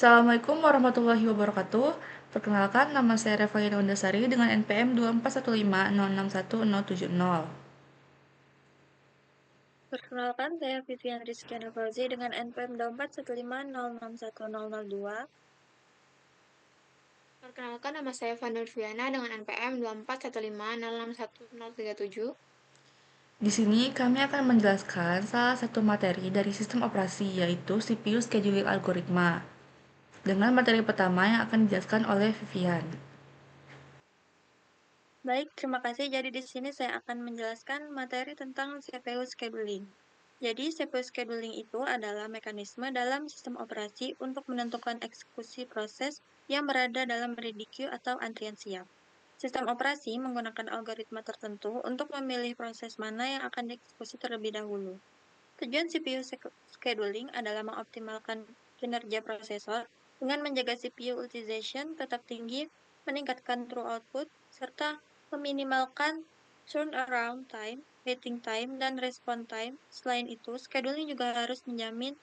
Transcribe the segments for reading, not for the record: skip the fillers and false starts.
Assalamualaikum warahmatullahi wabarakatuh. Perkenalkan, nama saya Revalina Undasari dengan NPM 2415061070. Perkenalkan, saya Vivian Rizkyana Fauzi dengan NPM 2415061002. Perkenalkan, nama saya Fani Viana dengan NPM 2415061037. Di sini kami akan menjelaskan salah satu materi dari sistem operasi, yaitu CPU Scheduling Algoritma. Dengan materi pertama yang akan dijelaskan oleh Vivian. Baik, terima kasih. Jadi di sini saya akan menjelaskan materi tentang CPU scheduling. Jadi CPU scheduling itu adalah mekanisme dalam sistem operasi untuk menentukan eksekusi proses yang berada dalam ready queue atau antrian siap. Sistem operasi menggunakan algoritma tertentu untuk memilih proses mana yang akan dieksekusi terlebih dahulu. Tujuan CPU scheduling adalah mengoptimalkan kinerja prosesor dengan menjaga CPU utilization tetap tinggi, meningkatkan true output, serta meminimalkan turnaround time, waiting time, dan response time. Selain itu, scheduling juga harus menjamin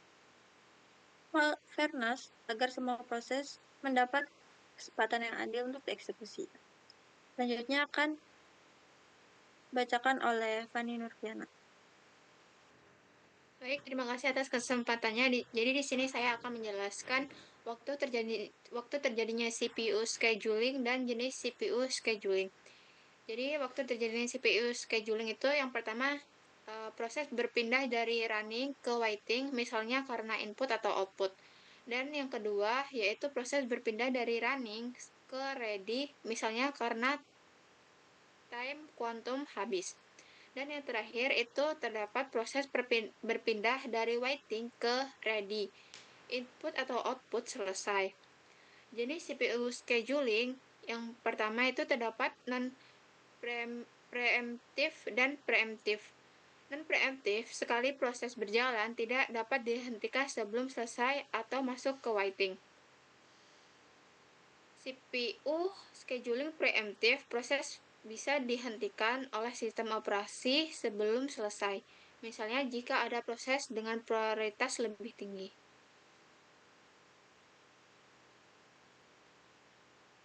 fairness agar semua proses mendapat kesempatan yang adil untuk dieksekusi. Selanjutnya akan bacakan oleh Fani Nurfiana. Baik, terima kasih atas kesempatannya. Jadi di sini saya akan menjelaskan waktu terjadinya CPU scheduling dan jenis CPU scheduling. Jadi waktu terjadinya CPU scheduling itu yang pertama proses berpindah dari running ke waiting, misalnya karena input atau output. Dan yang kedua yaitu proses berpindah dari running ke ready, misalnya karena time quantum habis. Dan yang terakhir itu terdapat proses berpindah dari waiting ke ready. Input atau output selesai. Jenis CPU scheduling yang pertama itu terdapat non-preemptif dan preemptif. Non-preemptif, sekali proses berjalan tidak dapat dihentikan sebelum selesai atau masuk ke waiting. CPU scheduling preemptif, proses bisa dihentikan oleh sistem operasi sebelum selesai. Misalnya jika ada proses dengan prioritas lebih tinggi.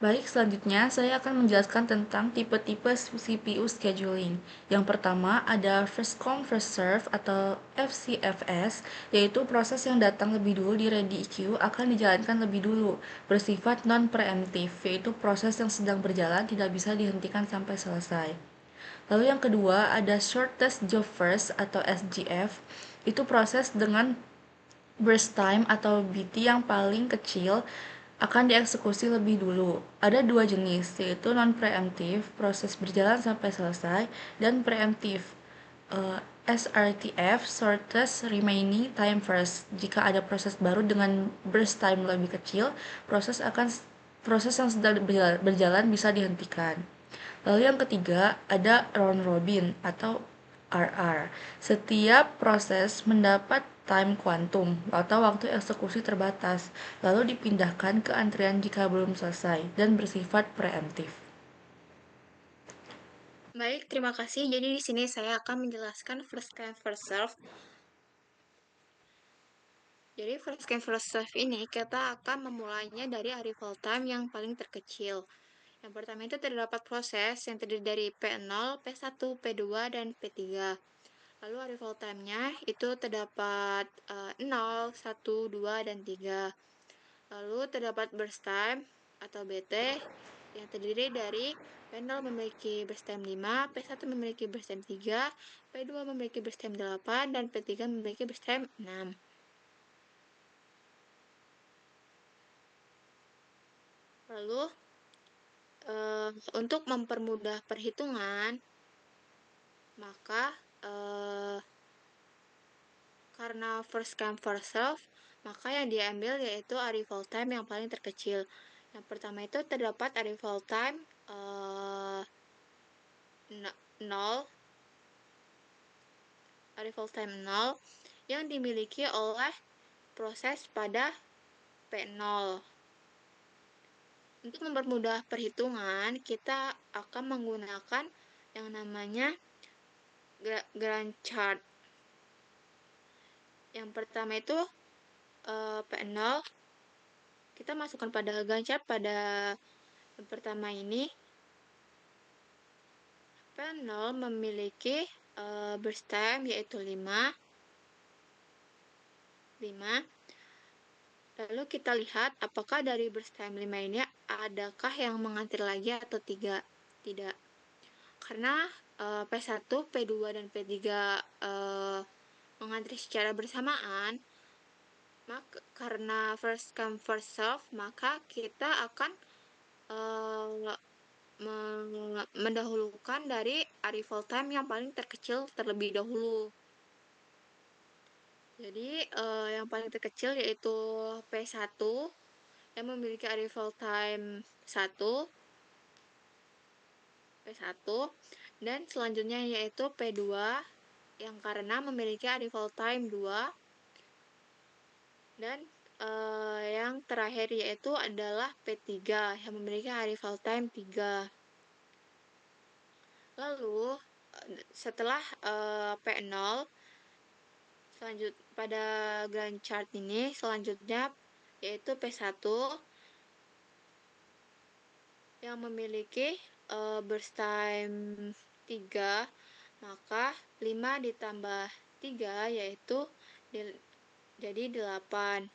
Baik, selanjutnya saya akan menjelaskan tentang tipe-tipe CPU scheduling. Yang pertama ada first come first serve atau FCFS, yaitu proses yang datang lebih dulu di ready queue akan dijalankan lebih dulu, bersifat non-preemptive, yaitu proses yang sedang berjalan tidak bisa dihentikan sampai selesai. Lalu yang kedua ada shortest job first atau SJF, itu proses dengan burst time atau BT yang paling kecil akan dieksekusi lebih dulu. Ada dua jenis, yaitu non-preemptive, proses berjalan sampai selesai, dan preemptive, SRTF, shortest remaining time first. Jika ada proses baru dengan burst time lebih kecil, proses yang sedang berjalan bisa dihentikan. Lalu yang ketiga ada round robin atau RR. Setiap proses mendapat time quantum atau waktu eksekusi terbatas, lalu dipindahkan ke antrian jika belum selesai dan bersifat preemptif. Baik, terima kasih. Jadi di sini saya akan menjelaskan first come first serve. Jadi first come first serve ini kita akan memulainya dari arrival time yang paling terkecil. Yang pertama itu terdapat proses yang terdiri dari P0, P1, P2, dan P3. Lalu arrival time-nya itu terdapat 0, 1, 2, dan 3. Lalu terdapat burst time atau BT yang terdiri dari P0 memiliki burst time 5, P1 memiliki burst time 3, P2 memiliki burst time 8, dan P3 memiliki burst time 6. Lalu untuk mempermudah perhitungan, maka karena first come first serve, maka yang diambil yaitu arrival time yang paling terkecil. Yang pertama itu terdapat arrival time 0, arrival time 0 yang dimiliki oleh proses pada P0. Untuk mempermudah perhitungan, kita akan menggunakan yang namanya Gantt chart. Yang pertama itu P0 kita masukkan pada Gantt chart pada yang pertama ini. P0 memiliki burst time yaitu 5. Lalu kita lihat apakah dari burst time 5 ini adakah yang mengantri lagi atau tidak. Karena P1, P2, dan P3 mengantri secara bersamaan, maka karena first come first serve, maka kita akan mendahulukan dari arrival time yang paling terkecil terlebih dahulu. Jadi yang paling terkecil yaitu P1 yang memiliki arrival time 1, P1, dan selanjutnya yaitu P2 yang karena memiliki arrival time 2, dan yang terakhir yaitu adalah P3 yang memiliki arrival time 3. Lalu setelah P0 pada Gantt chart ini selanjutnya yaitu P1 yang memiliki burst time 3, maka 5 ditambah 3 yaitu jadi 8.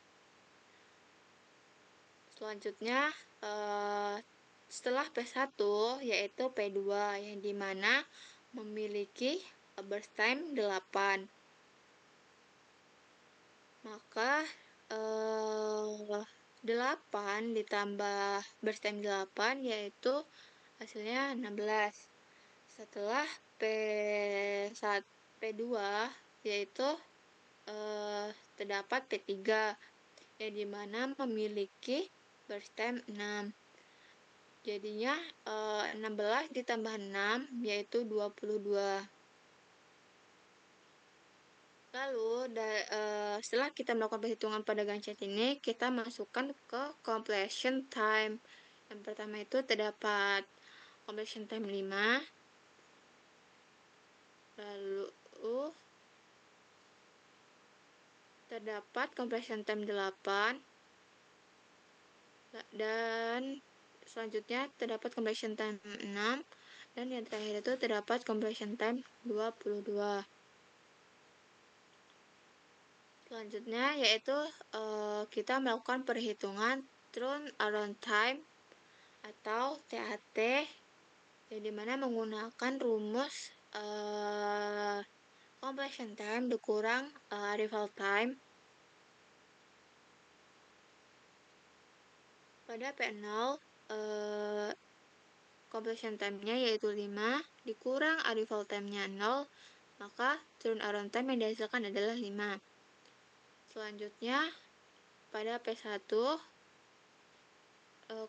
Selanjutnya setelah P1 yaitu P2 yang dimana memiliki burst time 8. Maka 8 ditambah burst time 8 yaitu hasilnya 16. Setelah P2 yaitu terdapat P3 yang dimana memiliki burst time 6. Jadinya 16 ditambah 6 yaitu 22. Lalu setelah kita melakukan perhitungan pada Gantt chart ini, kita masukkan ke completion time. Yang pertama itu terdapat completion time 5. Lalu terdapat completion time 8. Dan selanjutnya terdapat completion time 6. Dan yang terakhir itu terdapat completion time 22. Selanjutnya yaitu kita melakukan perhitungan turnaround time atau TAT yang dimana menggunakan rumus completion time dikurang arrival time. Pada P0 completion time-nya yaitu 5 dikurang arrival time-nya 0, maka turnaround time yang dihasilkan adalah 5. Selanjutnya pada P1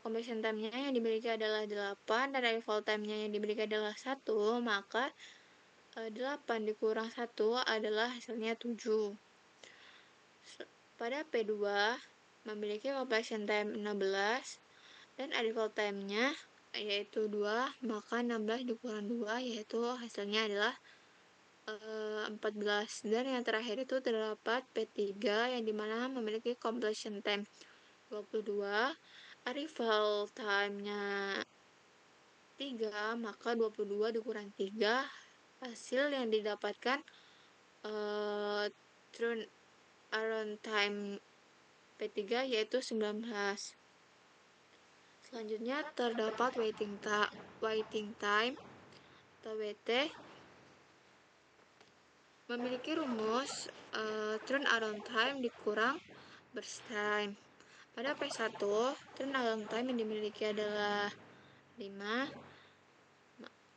completion time-nya yang dimiliki adalah 8 dan arrival time-nya yang dimiliki adalah 1, maka 8 dikurang 1 adalah hasilnya 7. Pada P2 memiliki completion time 16 dan arrival time-nya yaitu 2, maka 16 dikurang 2 yaitu hasilnya adalah 14. Dan yang terakhir itu terdapat P3 yang dimana memiliki completion time 22, arrival time-nya 3, maka 22 dikurang 3, hasil yang didapatkan turnaround time P3 yaitu 19. Selanjutnya terdapat waiting time atau WT memiliki rumus turnaround time dikurang burst time. Pada P1 turnaround time yang dimiliki adalah 5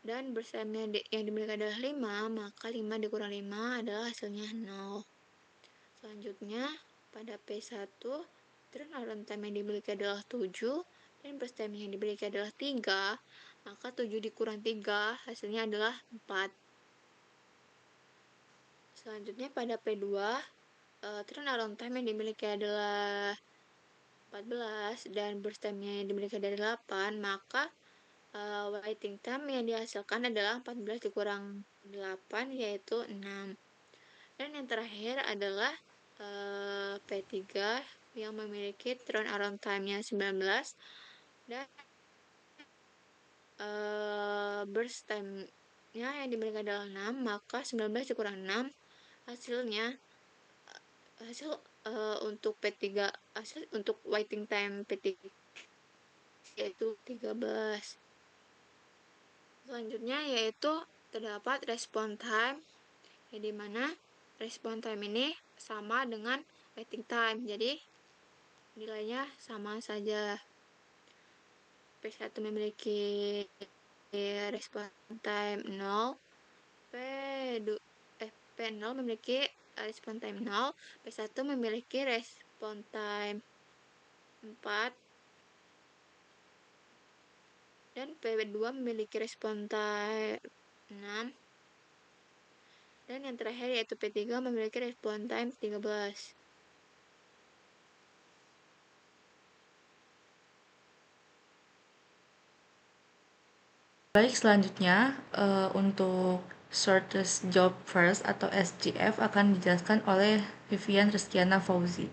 dan burst time yang dimiliki adalah 5, maka 5 dikurang 5 adalah hasilnya 0. Selanjutnya pada P1 turnaround time yang dimiliki adalah 7 dan burst time yang dimiliki adalah 3, maka 7 dikurang 3 hasilnya adalah 4. Selanjutnya pada P2 turnaround time yang dimiliki adalah 14 dan burst time yang dimiliki adalah 8, maka waiting time yang dihasilkan adalah 14 dikurang 8 yaitu 6. Dan yang terakhir adalah P3 yang memiliki turnaround time-nya 19 dan burst time-nya yang diberikan adalah 6, maka 19 dikurang 6 hasilnya hasil untuk P3 hasil untuk waiting time P3 yaitu 13. Selanjutnya yaitu terdapat respon time, yang dimana respon time ini sama dengan waiting time, jadi nilainya sama saja. P1 memiliki respon time 0, P2, P0 memiliki respon time 0, P1 memiliki respon time 4, dan P2 memiliki respon time 6, dan yang terakhir yaitu P3 memiliki respon time 13. Baik, selanjutnya untuk shortest job first atau SJF akan dijelaskan oleh Vivian Ristiana Fauzi.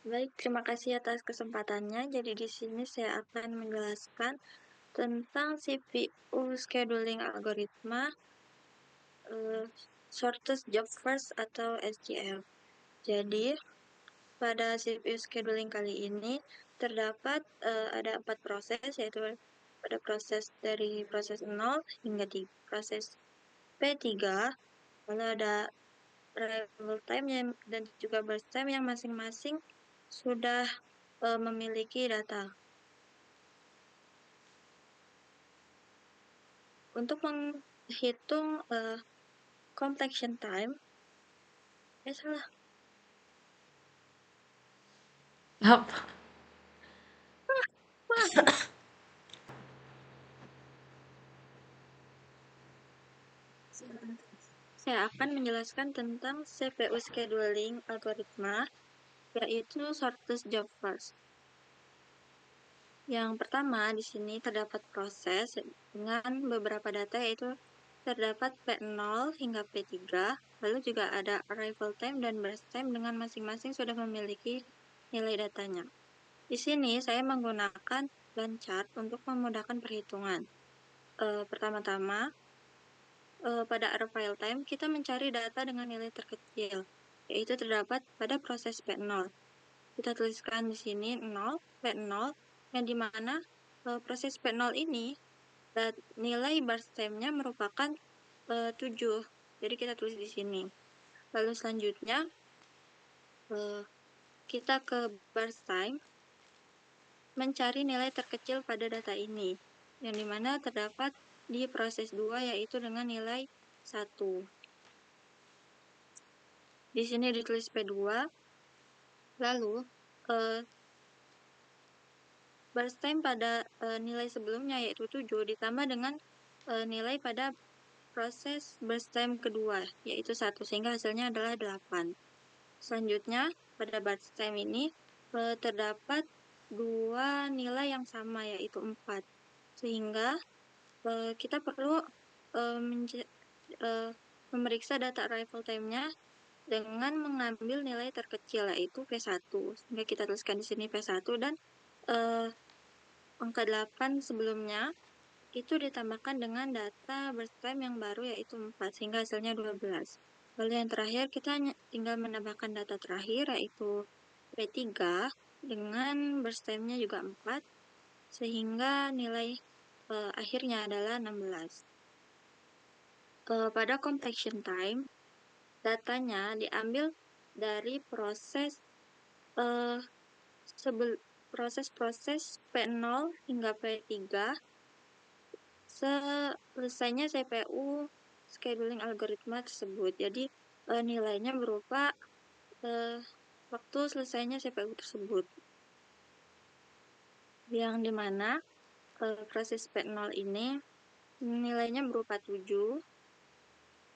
Baik, terima kasih atas kesempatannya. Jadi di sini saya akan menjelaskan tentang CPU scheduling algoritma shortest job first atau SJF. Jadi pada CPU scheduling kali ini terdapat ada 4 proses, yaitu pada proses dari proses 0 hingga di proses P3, lalu ada arrival time dan juga burst time yang masing-masing sudah memiliki data. Untuk menghitung completion time, salah. Apa? Saya akan menjelaskan tentang CPU scheduling algoritma, yaitu shortest job first. Yang pertama, di sini terdapat proses dengan beberapa data, yaitu terdapat P0 hingga P3, lalu juga ada arrival time dan burst time dengan masing-masing sudah memiliki nilai datanya. Di sini saya menggunakan line chart untuk memudahkan perhitungan. Pertama-tama, pada arrival time, kita mencari data dengan nilai terkecil, yaitu terdapat pada proses P0. Kita tuliskan di sini 0, P0, yang dimana proses P0 ini nilai burst time-nya merupakan 7. Jadi kita tulis di sini. Lalu selanjutnya kita ke burst time, mencari nilai terkecil pada data ini, yang dimana terdapat di proses 2, yaitu dengan nilai 1. Di sini ditulis P2, lalu burst time pada nilai sebelumnya yaitu 7 ditambah dengan nilai pada proses burst time kedua yaitu 1, sehingga hasilnya adalah 8. Selanjutnya pada burst time ini terdapat 2 nilai yang sama yaitu 4, sehingga kita perlu memeriksa data arrival time-nya dengan mengambil nilai terkecil yaitu P1. Sehingga kita tuliskan di sini P1 dan angka 8 sebelumnya itu ditambahkan dengan data burst time yang baru yaitu 4, sehingga hasilnya 12. Lalu yang terakhir kita tinggal menambahkan data terakhir yaitu P3 dengan burst time-nya juga 4, sehingga nilai akhirnya adalah 16. Pada completion time, datanya diambil dari proses proses P0 hingga P3 selesainya CPU scheduling algoritma tersebut. Jadi nilainya berupa waktu selesainya CPU tersebut. Yang dimana proses P0 ini nilainya berupa 7,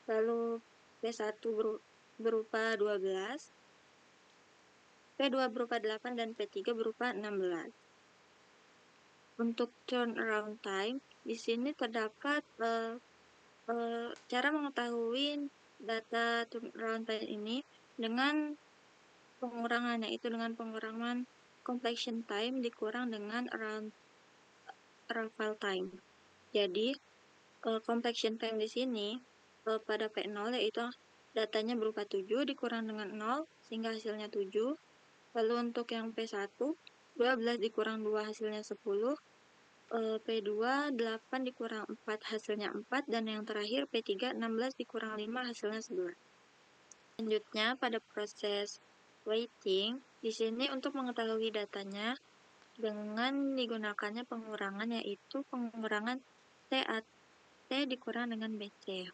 lalu P1 berupa 12, P2 berupa 8, dan P3 berupa 16. Untuk turnaround time, di sini terdapat Cara mengetahui data turnaround time ini dengan pengurangan, yaitu dengan pengurangan completion time dikurang dengan arrival time. Jadi, completion time di sini pada P0 yaitu datanya berupa 7 dikurang dengan 0 sehingga hasilnya 7. Lalu untuk yang P1, 12 dikurang 2 hasilnya 10. P2, 8 dikurang 4 hasilnya 4. Dan yang terakhir P3, 16 dikurang 5 hasilnya 11. Selanjutnya pada proses weighting, di sini untuk mengetahui datanya dengan digunakannya pengurangan, yaitu pengurangan T dikurang dengan BC,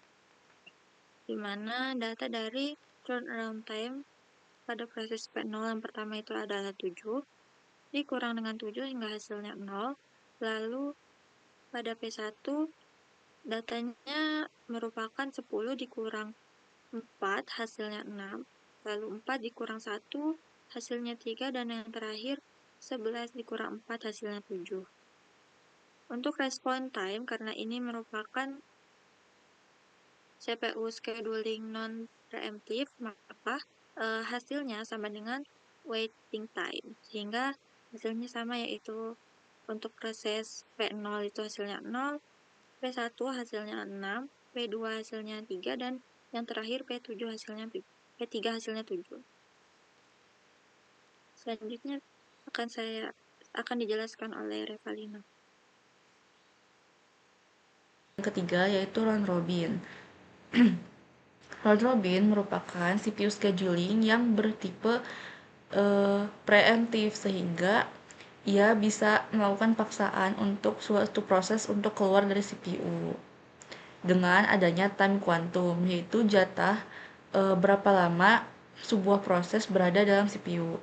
di mana data dari turnaround time pada proses P0 yang pertama itu adalah 7, dikurang dengan 7 hingga hasilnya 0. Lalu pada P1 datanya merupakan 10 dikurang 4 hasilnya 6. Lalu 4 dikurang 1 hasilnya 3. Dan yang terakhir 11 dikurang 4 hasilnya 7. Untuk response time, karena ini merupakan CPU scheduling non-preemptive, maka hasilnya sama dengan waiting time, sehingga hasilnya sama, yaitu untuk proses P0 itu hasilnya 0, P1 hasilnya 6, P2 hasilnya 3, dan yang terakhir P3 hasilnya 7. Selanjutnya akan dijelaskan oleh Revalina. Yang ketiga yaitu round robin. Round robin merupakan CPU scheduling yang bertipe preemptif, sehingga ia bisa melakukan paksaan untuk suatu proses untuk keluar dari CPU dengan adanya time quantum, yaitu jatah berapa lama sebuah proses berada dalam CPU.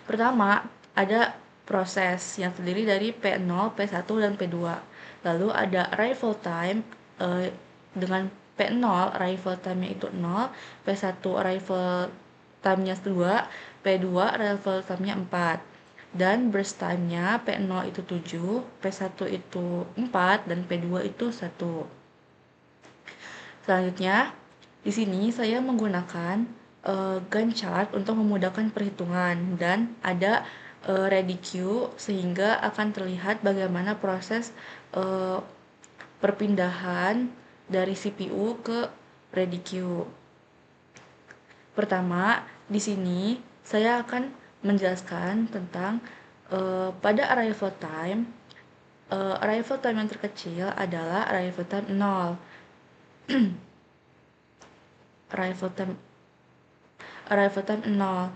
Pertama, ada proses yang terdiri dari P0, P1, dan P2. Lalu ada arrival time dengan P0 arrival time-nya itu 0, P1 arrival time-nya 2, P2 arrival time-nya 4. Dan burst time-nya P0 itu 7, P1 itu 4, dan P2 itu 1. Selanjutnya, di sini saya menggunakan Gantt chart untuk memudahkan perhitungan, dan ada ready queue sehingga akan terlihat bagaimana proses perpindahan dari CPU ke ready queue. Pertama, di sini saya akan menjelaskan tentang pada arrival time. Arrival time yang terkecil adalah arrival time 0. arrival time 0.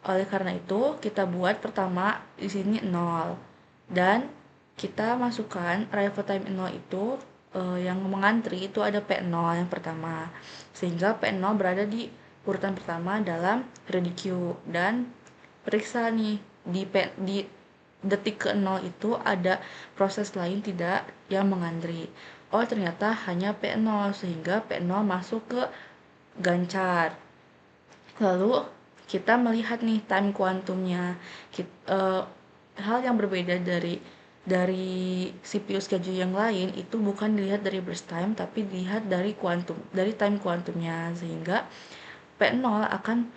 Oleh karena itu, kita buat pertama di sini 0. Dan kita masukkan arrival time 0 itu yang mengantri itu ada P0 yang pertama. Sehingga P0 berada di urutan pertama dalam ready queue. Dan periksa nih di detik ke-0 itu ada proses lain tidak yang mengantri. Oh, ternyata hanya P0, sehingga P0 masuk ke Gantt chart. Lalu kita melihat nih time quantumnya. Hal yang berbeda dari CPU schedule yang lain itu bukan dilihat dari burst time, tapi dilihat dari time quantumnya, sehingga P0 akan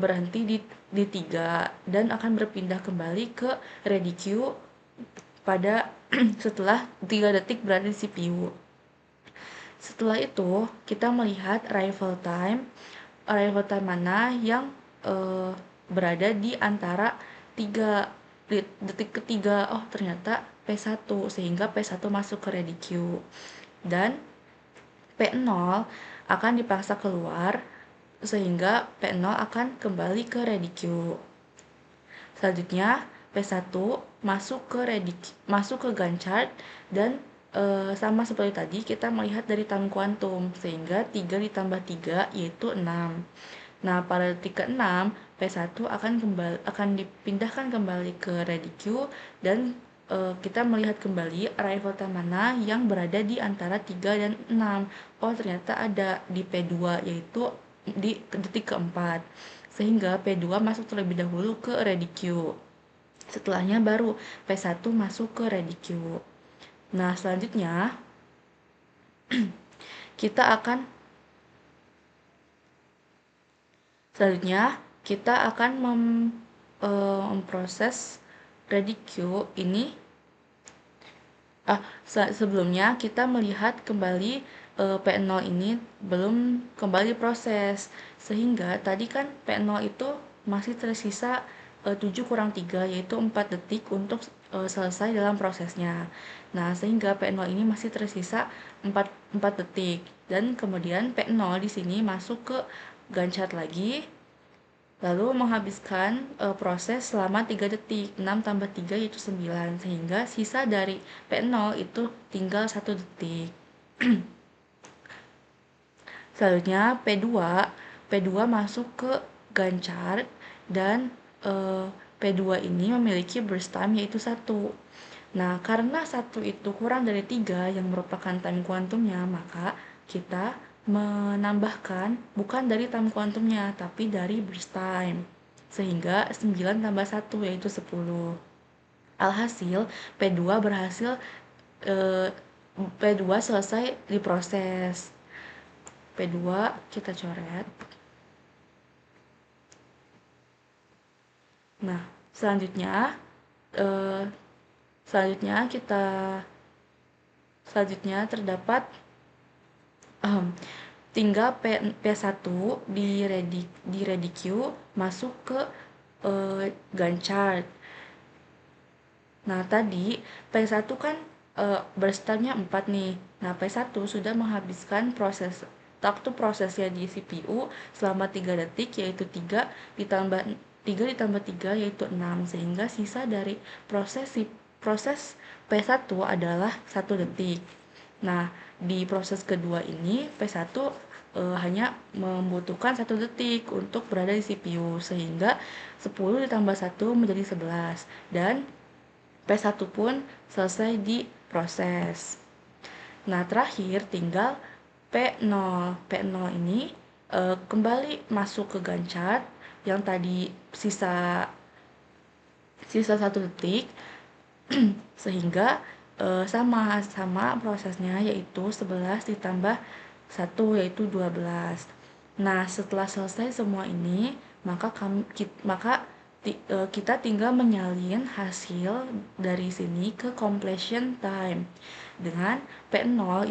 berhenti di 3 dan akan berpindah kembali ke ready queue pada setelah 3 detik berada di CPU. Setelah itu, kita melihat arrival time mana yang berada di antara 3 detik ketiga. Oh, ternyata P1, sehingga P1 masuk ke ready queue. Dan P0 akan dipaksa keluar, sehingga P0 akan kembali ke ready queue. Selanjutnya, P1 masuk ke Gantt chart, dan sama seperti tadi kita melihat dari time quantum, sehingga 3 ditambah 3 yaitu 6. Nah, pada detik ke-6 P1 akan dipindahkan kembali ke ready queue, dan kita melihat kembali arrival time mana yang berada di antara 3 dan 6. Oh, ternyata ada di P2, yaitu di detik keempat, sehingga P2 masuk terlebih dahulu ke ready queue. Setelahnya baru P1 masuk ke ready queue. Nah, selanjutnya Selanjutnya kita akan memproses ready queue ini. Sebelumnya kita melihat kembali P0 ini belum kembali proses, sehingga tadi kan P0 itu masih tersisa 7 kurang 3, yaitu 4 detik untuk selesai dalam prosesnya. Nah, sehingga P0 ini masih tersisa 4 detik, dan kemudian P0 di sini masuk ke Gantt lagi, lalu menghabiskan proses selama 3 detik. 6 tambah 3 yaitu 9, sehingga sisa dari P0 itu tinggal 1 detik. Selanjutnya P2 masuk ke Gantt chart, dan P2 ini memiliki burst time yaitu 1. Nah, karena 1 itu kurang dari 3 yang merupakan time kuantumnya, maka kita menambahkan bukan dari time kuantumnya, tapi dari burst time. Sehingga 9 tambah 1 yaitu 10. Alhasil, P2 selesai diproses. P2 kita coret. Nah, selanjutnya terdapat tinggal P1 di ready queue masuk ke Gantt chart. Nah, tadi P1 kan burst time-nya 4 nih. Nah, P1 sudah menghabiskan waktu prosesnya di CPU selama 3 detik, yaitu 3 ditambah 3 yaitu 6, sehingga sisa dari proses P1 adalah 1 detik. Nah, di proses kedua ini P1 hanya membutuhkan 1 detik untuk berada di CPU, sehingga 10 ditambah 1 menjadi 11, dan P1 pun selesai diproses. Nah, terakhir tinggal P0. P0 ini kembali masuk ke Gantt chart yang tadi sisa 1 detik, sehingga sama prosesnya, yaitu 11 ditambah 1 yaitu 12. Nah, setelah selesai semua ini, maka kita tinggal menyalin hasil dari sini ke completion time. Dengan P0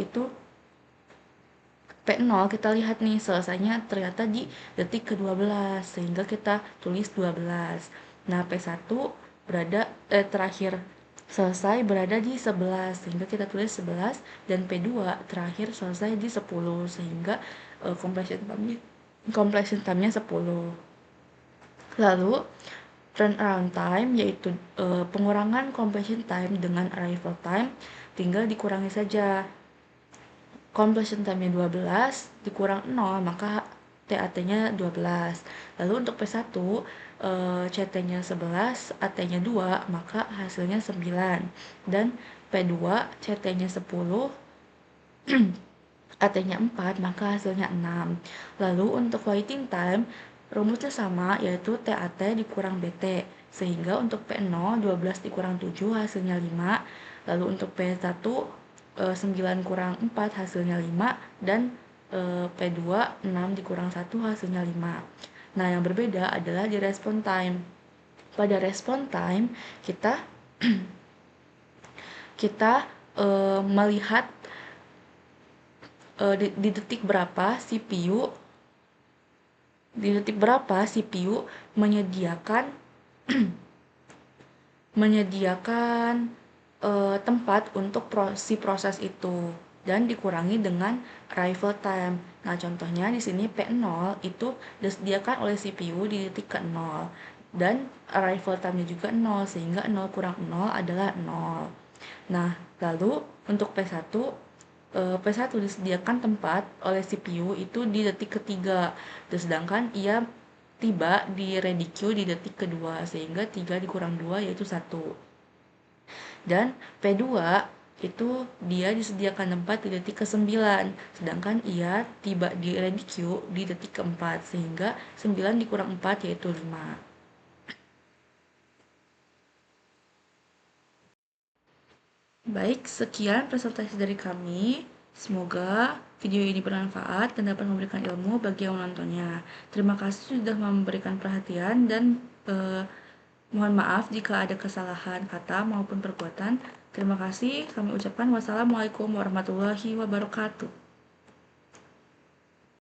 kita lihat nih, selesainya ternyata di detik ke-12, sehingga kita tulis 12. Nah, P1 terakhir selesai berada di 11, sehingga kita tulis 11, dan P2 terakhir selesai di 10, sehingga completion time-nya 10. Lalu turnaround time, yaitu pengurangan completion time dengan arrival time, tinggal dikurangi saja. Completion time-nya 12 dikurang 0, maka TAT-nya 12. Lalu untuk P1 CT-nya 11, AT-nya 2, maka hasilnya 9. Dan P2 CT-nya 10, AT-nya 4, maka hasilnya 6. Lalu untuk waiting time, rumusnya sama, yaitu TAT dikurang BT. Sehingga untuk P0, 12 dikurang 7, hasilnya 5. Lalu untuk P1, 9 kurang 4, hasilnya 5. Dan P2, 6 dikurang 1, hasilnya 5. Nah, yang berbeda adalah di respon time. Pada respon time, kita melihat di detik berapa CPU menyediakan tempat untuk proses itu, dan dikurangi dengan arrival time. Nah, contohnya di sini P0 itu disediakan oleh CPU di detik ke-0, dan arrival time-nya juga 0, sehingga 0 kurang 0 adalah 0. Nah, lalu untuk P1 disediakan tempat oleh CPU itu di detik ketiga, sedangkan ia tiba di ready queue di detik kedua, sehingga 3 dikurang 2 yaitu 1. Dan P2 itu dia disediakan tempat di detik ke-9, sedangkan ia tiba di ready queue di detik keempat, sehingga 9 dikurang 4 yaitu 5. Baik, sekian presentasi dari kami. Semoga video ini bermanfaat dan dapat memberikan ilmu bagi yang menontonnya. Terima kasih sudah memberikan perhatian dan mohon maaf jika ada kesalahan kata maupun perbuatan. Terima kasih kami ucapkan wassalamualaikum warahmatullahi wabarakatuh.